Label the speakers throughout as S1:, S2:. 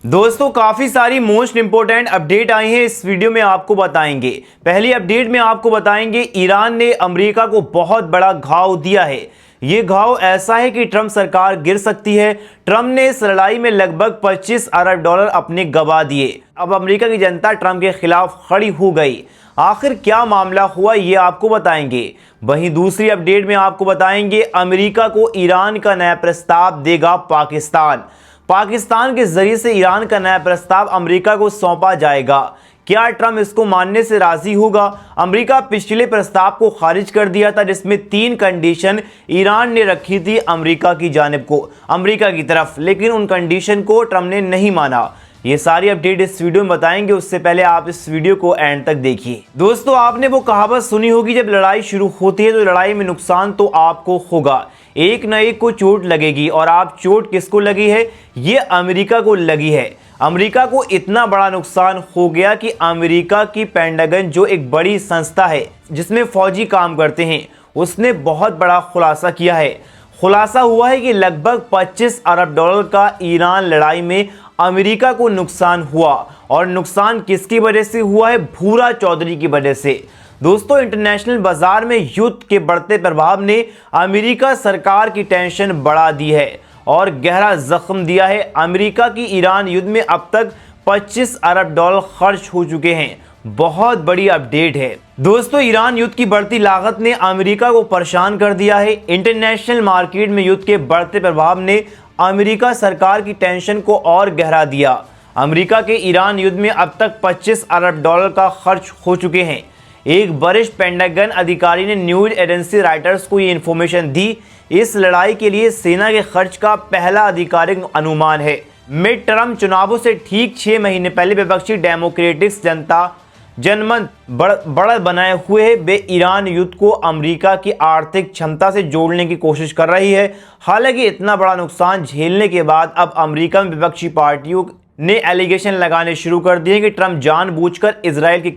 S1: दोस्तों काफी सारी मोस्ट इंपोर्टेंट अपडेट आई हैं, इस वीडियो में आपको बताएंगे। पहली अपडेट में आपको बताएंगे ईरान ने अमेरिका को बहुत बड़ा घाव दिया है। ये घाव ऐसा है कि ट्रंप सरकार गिर सकती है। ट्रंप ने इस लड़ाई में लगभग 25 अरब डॉलर अपने गवा दिए। अब अमेरिका की जनता ट्रंप के खिलाफ खड़ी हो गई। आखिर क्या मामला हुआ ये आपको बताएंगे। वहीं दूसरी अपडेट में आपको बताएंगे अमेरिका को ईरान का नया प्रस्ताव देगा पाकिस्तान। पाकिस्तान के जरिए से ईरान का नया प्रस्ताव अमेरिका को सौंपा जाएगा। क्या ट्रंप इसको मानने से राजी होगा? अमेरिका पिछले प्रस्ताव को खारिज कर दिया था, जिसमें 3 कंडीशन ईरान ने रखी थी अमेरिका की जानिब को, अमेरिका की तरफ, लेकिन उन कंडीशन को ट्रंप ने नहीं माना। ये सारी अपडेट इस वीडियो में बताएंगे, उससे पहले आप इस वीडियो को एंड तक देखिए। दोस्तों आपने वो कहावत सुनी होगी, जब लड़ाई शुरू होती है तो लड़ाई में नुकसान तो आपको होगा, एक न एक को चोट लगेगी। और आप चोट किसको लगी है? ये अमेरिका को लगी है। अमेरिका को इतना बड़ा नुकसान हो गया कि अमेरिका की पेंटागन, जो एक बड़ी संस्था है जिसमें फौजी काम करते हैं, उसने बहुत बड़ा खुलासा किया है। खुलासा हुआ है कि लगभग 25 अरब डॉलर का ईरान लड़ाई में अमेरिका को नुकसान हुआ। और नुकसान किसकी वजह से हुआ है? भूरा चौधरी की वजह से। दोस्तों इंटरनेशनल बाजार में युद्ध के बढ़ते प्रभाव ने अमेरिका सरकार की टेंशन बढ़ा दी है और गहरा जख्म दिया है। अमेरिका की ईरान युद्ध में अब तक 25 अरब डॉलर खर्च हो चुके हैं। बहुत बड़ी अपडेट है दोस्तों। ईरान युद्ध की बढ़ती लागत ने अमेरिका को परेशान कर दिया है। इंटरनेशनल मार्केट में युद्ध के बढ़ते प्रभाव ने अमेरिका सरकार की टेंशन को और गहरा दिया। अमेरिका के ईरान युद्ध में अब तक 25 अरब डॉलर का खर्च हो चुके हैं। एक वरिष्ठ पेंटागन अधिकारी ने न्यूज एजेंसी रॉयटर्स को ये इंफॉर्मेशन दी। इस लड़ाई के लिए सेना के खर्च का पहला आधिकारिक अनुमान है। मिड टर्म चुनावों से ठीक 6 महीने पहले विपक्षी डेमोक्रेटिक जनमत बढ़त बनाए हुए वे ईरान युद्ध को अमेरिका की आर्थिक क्षमता से जोड़ने की कोशिश कर रही है। हालांकि इतना बड़ा नुकसान झेलने के बाद अब अमेरिका में विपक्षी पार्टियों ने एलिगेशन लगाने शुरू कर दिए कि ट्रंप जानबूझकर इजराइल के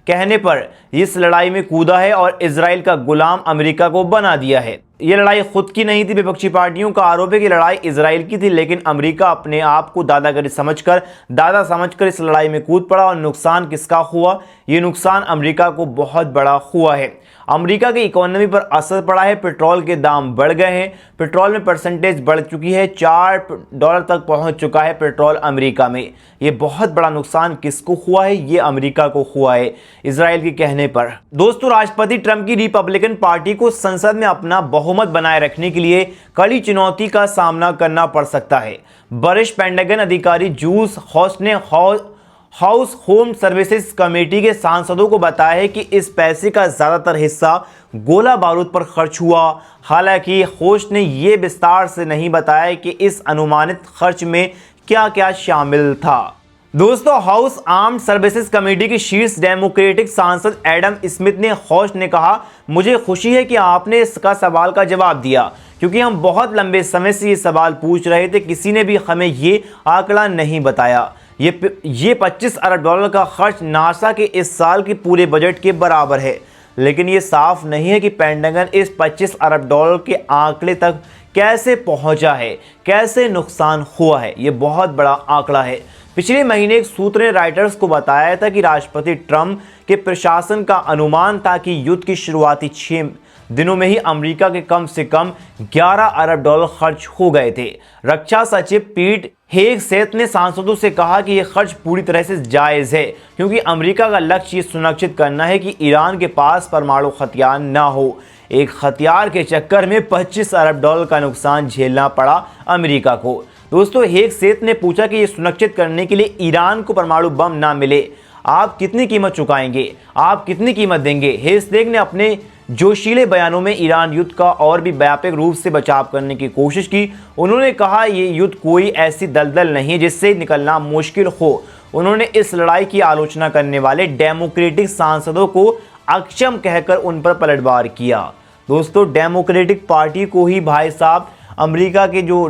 S1: कहने पर इस लड़ाई में कूदा है और इजराइल का गुलाम अमेरिका को बना दिया है। ये लड़ाई खुद की नहीं थी। विपक्षी पार्टियों का आरोप है कि लड़ाई इजराइल की थी, लेकिन अमेरिका अपने आप को दादा समझकर इस लड़ाई में कूद पड़ा। और नुकसान किसका हुआ? ये नुकसान अमेरिका को बहुत बड़ा हुआ है। अमेरिका की इकोनॉमी पर असर पड़ा है। पेट्रोल के दाम बढ़ गए हैं। पेट्रोल में परसेंटेज बढ़ चुकी है, $4 तक पहुंच चुका है पेट्रोल अमेरिका में। ये बहुत बड़ा नुकसान किसको हुआ है? ये अमेरिका को हुआ है, इजराइल के कहने पर। दोस्तों राष्ट्रपति ट्रंप की रिपब्लिकन पार्टी को संसद में अपना बहुमत बनाए रखने के लिए कड़ी चुनौती का सामना करना पड़ सकता है। वरिष्ठ पेंटागन अधिकारी जूस हॉस्ट ने हाउस होम सर्विसेज कमेटी के सांसदों को बताया है कि इस पैसे का ज्यादातर हिस्सा गोला बारूद पर खर्च हुआ। हालांकि होस्ट ने यह विस्तार से नहीं बताया कि इस अनुमानित खर्च में क्या क्या शामिल था। दोस्तों हाउस आर्म्ड सर्विसेज कमेटी के शीर्ष डेमोक्रेटिक सांसद एडम स्मिथ ने होस्ट ने कहा, मुझे खुशी है कि आपने इसका सवाल का जवाब दिया, क्योंकि हम बहुत लंबे समय से ये सवाल पूछ रहे थे। किसी ने भी हमें ये आंकड़ा नहीं बताया। ये 25 अरब डॉलर का खर्च नासा के इस साल के पूरे बजट के बराबर है। लेकिन ये साफ नहीं है कि पेंटागन इस 25 अरब डॉलर के आंकड़े तक कैसे पहुंचा है, कैसे नुकसान हुआ है। ये बहुत बड़ा आंकड़ा है। पिछले महीने एक सूत्र ने रॉयटर्स को बताया था कि राष्ट्रपति ट्रंप के प्रशासन का अनुमान था कि युद्ध की शुरुआती 6 दिनों में ही अमेरिका के कम से कम 11 अरब डॉलर खर्च हो गए थे। रक्षा सचिव पीट हेगसेथ ने सांसदों से कहा कि यह खर्च पूरी तरह से जायज है, क्योंकि अमेरिका का लक्ष्य ये सुनिश्चित करना है कि ईरान के पास परमाणु हथियार न हो। एक हथियार के चक्कर में 25 अरब डॉलर का नुकसान झेलना पड़ा अमेरिका को। दोस्तों हेगसेथ ने पूछा कि यह सुनिश्चित करने के लिए ईरान को परमाणु बम ना मिले, आप कितनी कीमत चुकाएंगे, आप कितनी कीमत देंगे? हेगसेथ ने अपने जोशीले बयानों में ईरान युद्ध का और भी व्यापक रूप से बचाव करने की कोशिश की। उन्होंने कहा ये युद्ध कोई ऐसी दलदल नहीं है जिससे निकलना मुश्किल हो। उन्होंने इस लड़ाई की आलोचना करने वाले डेमोक्रेटिक सांसदों को अक्षम कहकर उन पर पलटवार किया। दोस्तों डेमोक्रेटिक पार्टी को ही भाई साहब अमेरिका के जो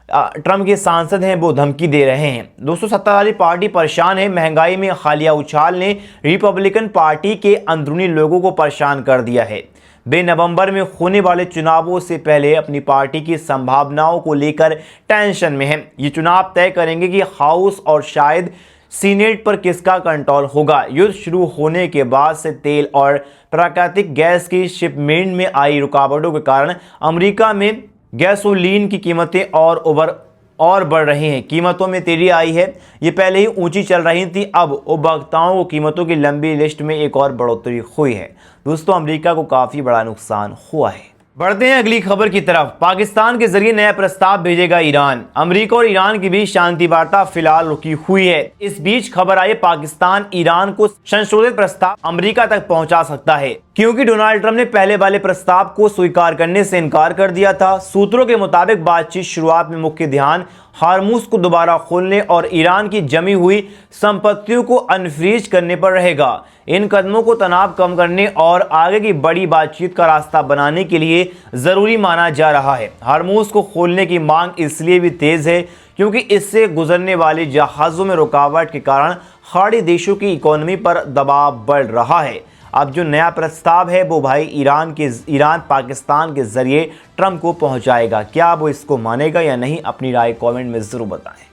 S1: ट्रंप के सांसद हैं वो धमकी दे रहे हैं। दोस्तों, सत्ताधारी पार्टी परेशान है। महंगाई में हालिया उछाल ने रिपब्लिकन पार्टी के अंदरूनी लोगों को परेशान कर दिया है। वे नवंबर में होने वाले चुनावों से पहले अपनी पार्टी की संभावनाओं को लेकर टेंशन में हैं। ये चुनाव तय करेंगे कि हाउस और शायद सीनेट पर किसका कंट्रोल होगा। युद्ध शुरू होने के बाद से तेल और प्राकृतिक गैस की शिपमेंट में आई रुकावटों के कारण अमेरिका में गैसोलीन की कीमतें और बढ़ रही हैं। कीमतों में तेजी आई है। ये पहले ही ऊंची चल रही थी, अब उपभोक्ताओं को कीमतों की लंबी लिस्ट में एक और बढ़ोतरी हुई है। दोस्तों, अमेरिका को काफ़ी बड़ा नुकसान हुआ है। बढ़ते हैं अगली खबर की तरफ। पाकिस्तान के जरिए नया प्रस्ताव भेजेगा ईरान। अमेरिका और ईरान के बीच शांति वार्ता फिलहाल रुकी हुई है। इस बीच खबर आई पाकिस्तान ईरान को संशोधित प्रस्ताव अमेरिका तक पहुंचा सकता है, क्योंकि डोनाल्ड ट्रंप ने पहले वाले प्रस्ताव को स्वीकार करने से इनकार कर दिया था। सूत्रों के मुताबिक बातचीत शुरुआत में मुख्य ध्यान हार्मुज को दोबारा खोलने और ईरान की जमी हुई संपत्तियों को अनफ्रीज करने पर रहेगा। इन कदमों को तनाव कम करने और आगे की बड़ी बातचीत का रास्ता बनाने के लिए जरूरी माना जा रहा है। हार्मुज को खोलने की मांग इसलिए भी तेज है क्योंकि इससे गुजरने वाले जहाज़ों में रुकावट के कारण खाड़ी देशों की इकोनॉमी पर दबाव बढ़ रहा है। अब जो नया प्रस्ताव है वो भाई ईरान पाकिस्तान के जरिए ट्रंप को पहुंचाएगा। क्या वो इसको मानेगा या नहीं, अपनी राय कमेंट में ज़रूर बताएं।